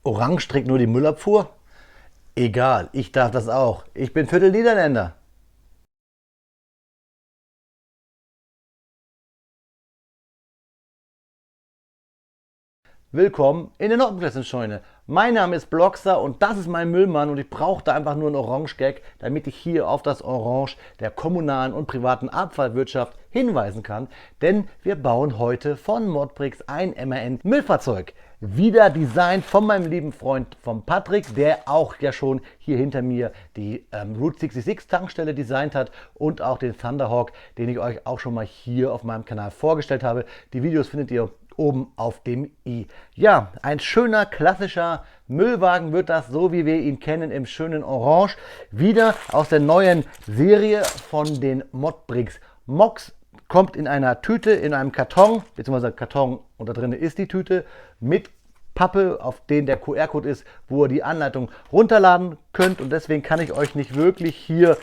Orange trägt nur die Müllabfuhr? Egal, ich darf das auch. Ich bin Viertel Niederländer. Willkommen in der Nottenfressenscheune. Mein Name ist Bloxer und das ist mein Müllmann und ich brauchte einfach nur einen Orange-Gag, damit ich hier auf das Orange der kommunalen und privaten Abfallwirtschaft hinweisen kann. Denn wir bauen heute von Modbrix ein MAN-Müllfahrzeug. Wieder designt von meinem lieben Freund von Patrick, der auch ja schon hier hinter mir die Route 66 Tankstelle designt hat und auch den Thunderhawk, den ich euch auch schon mal hier auf meinem Kanal vorgestellt habe. Die Videos findet ihr oben auf dem i. Ja, ein schöner, klassischer Müllwagen wird das, so wie wir ihn kennen, im schönen Orange. Wieder aus der neuen Serie von den Modbrix Mox. Kommt in einer Tüte, in einem Karton, beziehungsweise Karton und da drin ist die Tüte, mit Pappe, auf den der QR-Code ist, wo ihr die Anleitung runterladen könnt. Und deswegen kann ich euch nicht wirklich hier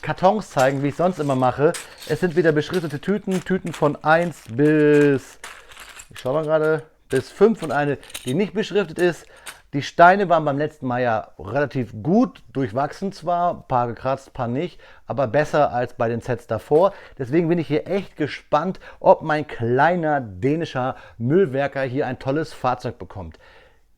Kartons zeigen, wie ich sonst immer mache. Es sind wieder beschriftete Tüten, Tüten von 1 bis, ich schaue mal gerade, bis 5 und eine, die nicht beschriftet ist. Die Steine waren beim letzten Mal ja relativ gut, durchwachsen zwar, ein paar gekratzt, ein paar nicht, aber besser als bei den Sets davor. Deswegen bin ich hier echt gespannt, ob mein kleiner dänischer Müllwerker hier ein tolles Fahrzeug bekommt.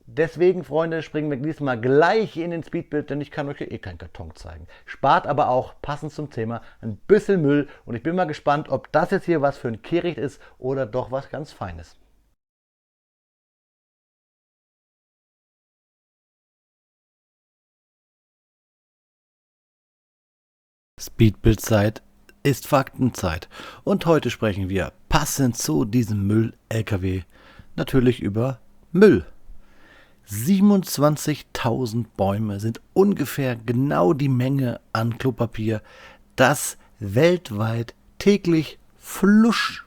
Deswegen, Freunde, springen wir diesmal gleich in den Speedbuild, denn ich kann euch eh keinen Karton zeigen. Spart aber auch, passend zum Thema, ein bisschen Müll und ich bin mal gespannt, ob das jetzt hier was für ein Kehricht ist oder doch was ganz Feines. Speedbildzeit ist Faktenzeit und heute sprechen wir passend zu diesem Müll-LKW natürlich über Müll. 27.000 Bäume sind ungefähr genau die Menge an Klopapier, das weltweit täglich flusch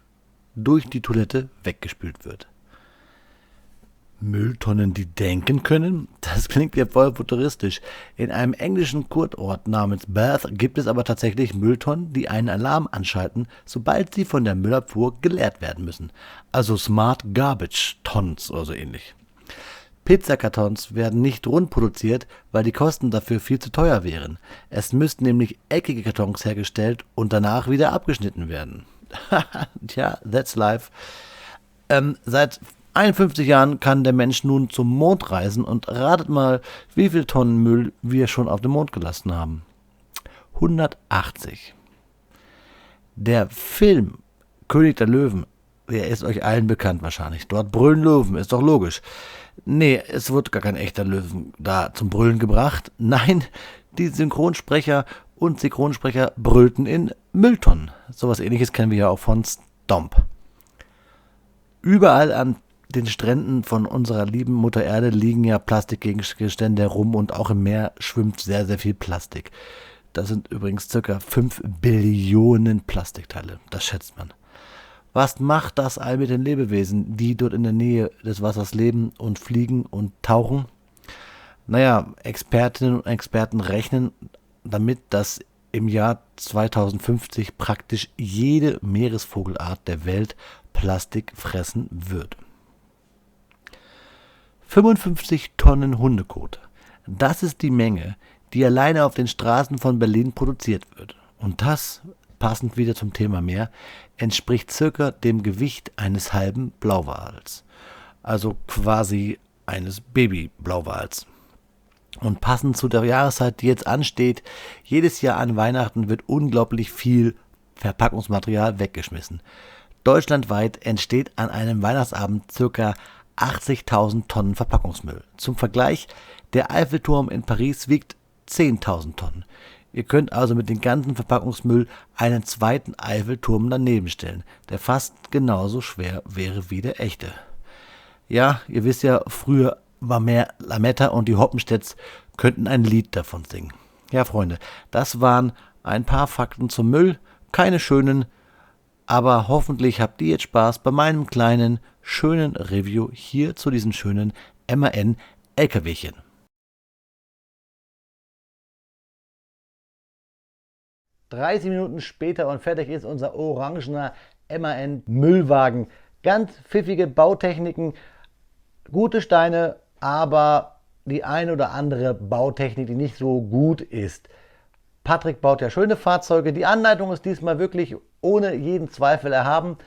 durch die Toilette weggespült wird. Mülltonnen, die denken können? Das klingt ja voll futuristisch. In einem englischen Kurort namens Bath gibt es aber tatsächlich Mülltonnen, die einen Alarm anschalten, sobald sie von der Müllabfuhr geleert werden müssen. Also Smart Garbage Tons oder so ähnlich. Pizzakartons werden nicht rund produziert, weil die Kosten dafür viel zu teuer wären. Es müssten nämlich eckige Kartons hergestellt und danach wieder abgeschnitten werden. Tja, that's life. Seit 51 Jahren kann der Mensch nun zum Mond reisen und ratet mal, wie viel Tonnen Müll wir schon auf dem Mond gelassen haben. 180. Der Film König der Löwen, der ist euch allen bekannt wahrscheinlich. Dort brüllen Löwen, ist doch logisch. Nee, es wird gar kein echter Löwen da zum Brüllen gebracht. Nein, die Synchronsprecher und Synchronsprecher brüllten in Mülltonnen. Sowas ähnliches kennen wir ja auch von Stomp. Überall an den Stränden von unserer lieben Mutter Erde liegen ja Plastikgegenstände herum und auch im Meer schwimmt sehr, sehr viel Plastik. Das sind übrigens ca. 5 Billionen Plastikteile, das schätzt man. Was macht das all mit den Lebewesen, die dort in der Nähe des Wassers leben und fliegen und tauchen? Naja, Expertinnen und Experten rechnen damit, dass im Jahr 2050 praktisch jede Meeresvogelart der Welt Plastik fressen wird. 55 Tonnen Hundekot. Das ist die Menge, die alleine auf den Straßen von Berlin produziert wird. Und das, passend wieder zum Thema Meer, entspricht circa dem Gewicht eines halben Blauwals. Also quasi eines Baby-Blauwals. Und passend zu der Jahreszeit, die jetzt ansteht, jedes Jahr an Weihnachten wird unglaublich viel Verpackungsmaterial weggeschmissen. Deutschlandweit entsteht an einem Weihnachtsabend ca. 80.000 Tonnen Verpackungsmüll. Zum Vergleich, der Eiffelturm in Paris wiegt 10.000 Tonnen. Ihr könnt also mit dem ganzen Verpackungsmüll einen zweiten Eiffelturm daneben stellen, der fast genauso schwer wäre wie der echte. Ja, ihr wisst ja, früher war mehr Lametta und die Hoppenstedts könnten ein Lied davon singen. Ja, Freunde, das waren ein paar Fakten zum Müll, keine schönen, aber hoffentlich habt ihr jetzt Spaß bei meinem kleinen, schönen Review hier zu diesen schönen MAN-LKWchen. 30 Minuten später und fertig ist unser orangener MAN-Müllwagen. Ganz pfiffige Bautechniken, gute Steine, aber die eine oder andere Bautechnik, die nicht so gut ist. Patrick baut ja schöne Fahrzeuge. Die Anleitung ist diesmal wirklich ohne jeden Zweifel erhaben.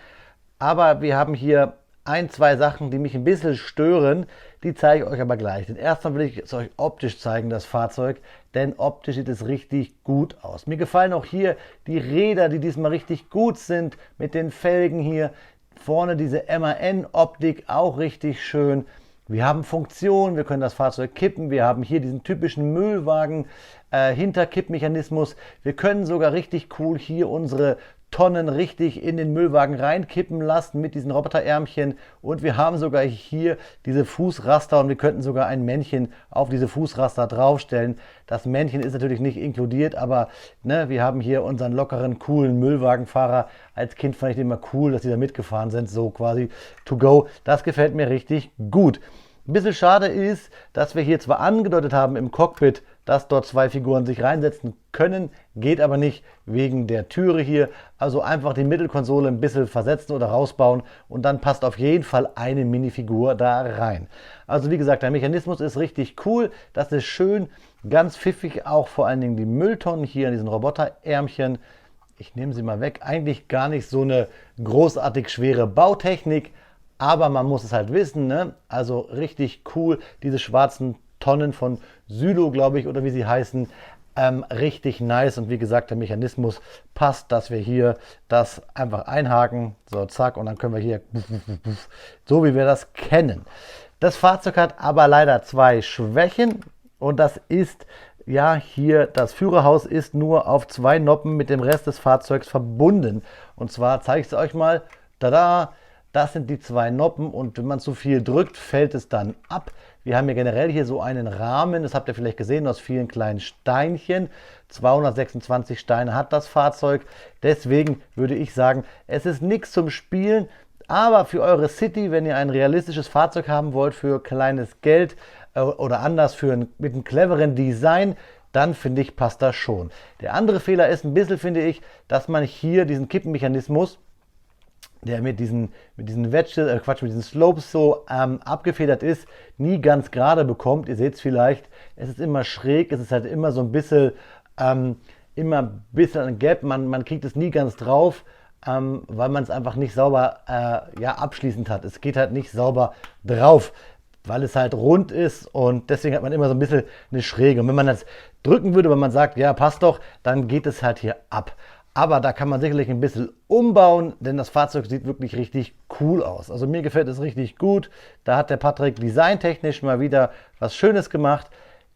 Aber wir haben hier ein, zwei Sachen, die mich ein bisschen stören. Die zeige ich euch aber gleich. Denn erstmal will ich es euch optisch zeigen, das Fahrzeug. Denn optisch sieht es richtig gut aus. Mir gefallen auch hier die Räder, die diesmal richtig gut sind. Mit den Felgen hier. Vorne diese MAN-Optik, auch richtig schön. Wir haben Funktion, wir können das Fahrzeug kippen, wir haben hier diesen typischen Müllwagen Hinterkippmechanismus. Wir können sogar richtig cool hier unsere Tonnen richtig in den Müllwagen reinkippen lassen mit diesen Roboterärmchen, und wir haben sogar hier diese Fußraster und wir könnten sogar ein Männchen auf diese Fußraster draufstellen. Das Männchen ist natürlich nicht inkludiert, aber ne, wir haben hier unseren lockeren, coolen Müllwagenfahrer. Als Kind fand ich den immer cool, dass die da mitgefahren sind, so quasi to go. Das gefällt mir richtig gut. Ein bisschen schade ist, dass wir hier zwar angedeutet haben im Cockpit, dass dort zwei Figuren sich reinsetzen können, geht aber nicht wegen der Türe hier. Also einfach die Mittelkonsole ein bisschen versetzen oder rausbauen und dann passt auf jeden Fall eine Minifigur da rein. Also wie gesagt, der Mechanismus ist richtig cool, das ist schön, ganz pfiffig, auch vor allen Dingen die Mülltonnen hier in diesen Roboterärmchen. Ich nehme sie mal weg, eigentlich gar nicht so eine großartig schwere Bautechnik, aber man muss es halt wissen, ne? Also richtig cool, diese schwarzen Tonnen von Sylo, glaube ich, oder wie sie heißen, richtig nice. Und wie gesagt, der Mechanismus passt, dass wir hier das einfach einhaken, so zack, und dann können wir hier, so wie wir das kennen. Das Fahrzeug hat aber leider zwei Schwächen, und das ist, ja, hier das Führerhaus ist nur auf zwei Noppen mit dem Rest des Fahrzeugs verbunden. Und zwar zeige ich es euch mal, tada! Das sind die zwei Noppen, und wenn man zu viel drückt, fällt es dann ab. Wir haben hier generell hier so einen Rahmen, das habt ihr vielleicht gesehen, aus vielen kleinen Steinchen. 226 Steine hat das Fahrzeug. Deswegen würde ich sagen, es ist nichts zum Spielen, aber für eure City, wenn ihr ein realistisches Fahrzeug haben wollt für kleines Geld oder anders mit einem cleveren Design, dann finde ich, passt das schon. Der andere Fehler ist ein bisschen, finde ich, dass man hier diesen Kippenmechanismus, der mit diesen Wedges, mit diesen Slopes so abgefedert ist, nie ganz gerade bekommt. Ihr seht es vielleicht, es ist immer schräg, es ist halt immer so ein bisschen, immer ein bisschen ein Gap, man kriegt es nie ganz drauf, weil man es einfach nicht sauber ja, abschließend hat. Es geht halt nicht sauber drauf, weil es halt rund ist, und deswegen hat man immer so ein bisschen eine Schräge. Und wenn man das drücken würde, wenn man sagt, ja, passt doch, dann geht es halt hier ab. Aber da kann man sicherlich ein bisschen umbauen, denn das Fahrzeug sieht wirklich richtig cool aus. Also mir gefällt es richtig gut. Da hat der Patrick designtechnisch mal wieder was Schönes gemacht.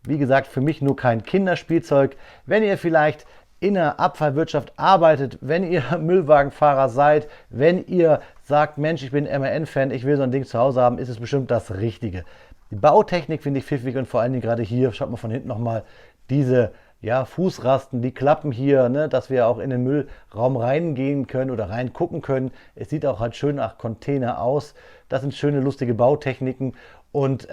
Wie gesagt, für mich nur kein Kinderspielzeug. Wenn ihr vielleicht in der Abfallwirtschaft arbeitet, wenn ihr Müllwagenfahrer seid, wenn ihr sagt, Mensch, ich bin MAN-Fan, ich will so ein Ding zu Hause haben, ist es bestimmt das Richtige. Die Bautechnik finde ich pfiffig, und vor allen Dingen gerade hier, schaut mal von hinten nochmal, diese, ja, Fußrasten, die Klappen hier, ne, dass wir auch in den Müllraum reingehen können oder reingucken können. Es sieht auch halt schön nach Container aus. Das sind schöne, lustige Bautechniken, und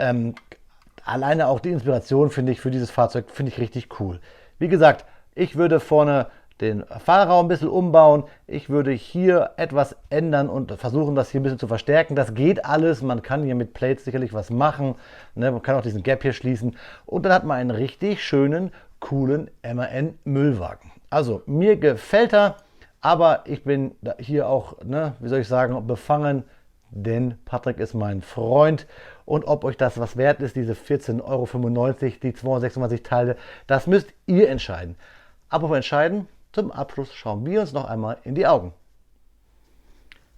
alleine auch die Inspiration, finde ich, für dieses Fahrzeug, finde ich richtig cool. Wie gesagt, ich würde vorne den Fahrerraum ein bisschen umbauen. Ich würde hier etwas ändern und versuchen, das hier ein bisschen zu verstärken. Das geht alles. Man kann hier mit Plates sicherlich was machen. Ne, man kann auch diesen Gap hier schließen. Und dann hat man einen richtig schönen, coolen MAN-Müllwagen. Also mir gefällt er, aber ich bin hier auch, ne, wie soll ich sagen, befangen, denn Patrick ist mein Freund. Und ob euch das was wert ist, diese 14,95 €, die 226 Teile, das müsst ihr entscheiden. Aber entscheiden, zum Abschluss schauen wir uns noch einmal in die Augen.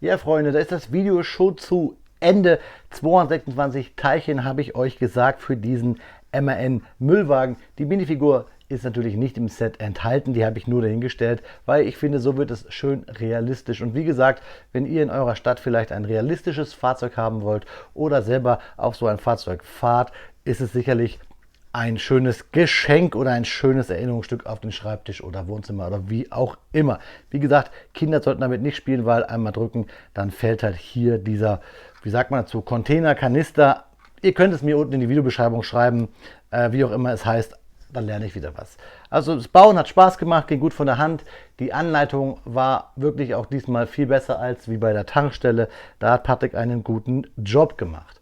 Ja, Freunde, da ist das Video schon zu Ende. 226 Teilchen habe ich euch gesagt für diesen MAN Müllwagen. Die Minifigur ist natürlich nicht im Set enthalten, die habe ich nur dahingestellt, weil ich finde, so wird es schön realistisch. Und wie gesagt, wenn ihr in eurer Stadt vielleicht ein realistisches Fahrzeug haben wollt oder selber auf so ein Fahrzeug fahrt, ist es sicherlich ein schönes Geschenk oder ein schönes Erinnerungsstück auf den Schreibtisch oder Wohnzimmer oder wie auch immer. Wie gesagt, Kinder sollten damit nicht spielen, weil einmal drücken, dann fällt halt hier dieser, wie sagt man dazu, Container, Kanister. Ihr könnt es mir unten in die Videobeschreibung schreiben, wie auch immer es heißt, dann lerne ich wieder was. Also das Bauen hat Spaß gemacht, ging gut von der Hand. Die Anleitung war wirklich auch diesmal viel besser als wie bei der Tankstelle. Da hat Patrick einen guten Job gemacht.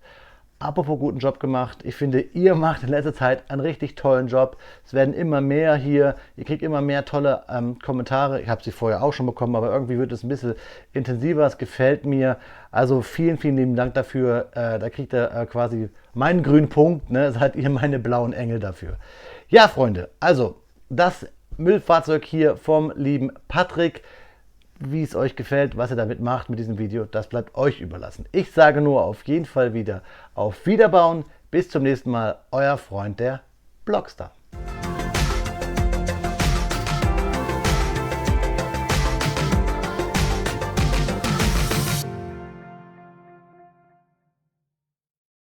Apropos guten Job gemacht. Ich finde, ihr macht in letzter Zeit einen richtig tollen Job. Es werden immer mehr hier. Ihr kriegt immer mehr tolle Kommentare. Ich habe sie vorher auch schon bekommen, aber irgendwie wird es ein bisschen intensiver. Es gefällt mir. Also vielen, vielen lieben Dank dafür. Da kriegt ihr quasi meinen grünen Punkt. Ne? Seid ihr meine blauen Engel dafür. Ja, Freunde. Also das Müllfahrzeug hier vom lieben Patrick. Wie es euch gefällt, was ihr damit macht mit diesem Video, das bleibt euch überlassen. Ich sage nur auf jeden Fall wieder auf Wiederbauen. Bis zum nächsten Mal, euer Freund der Blockstar.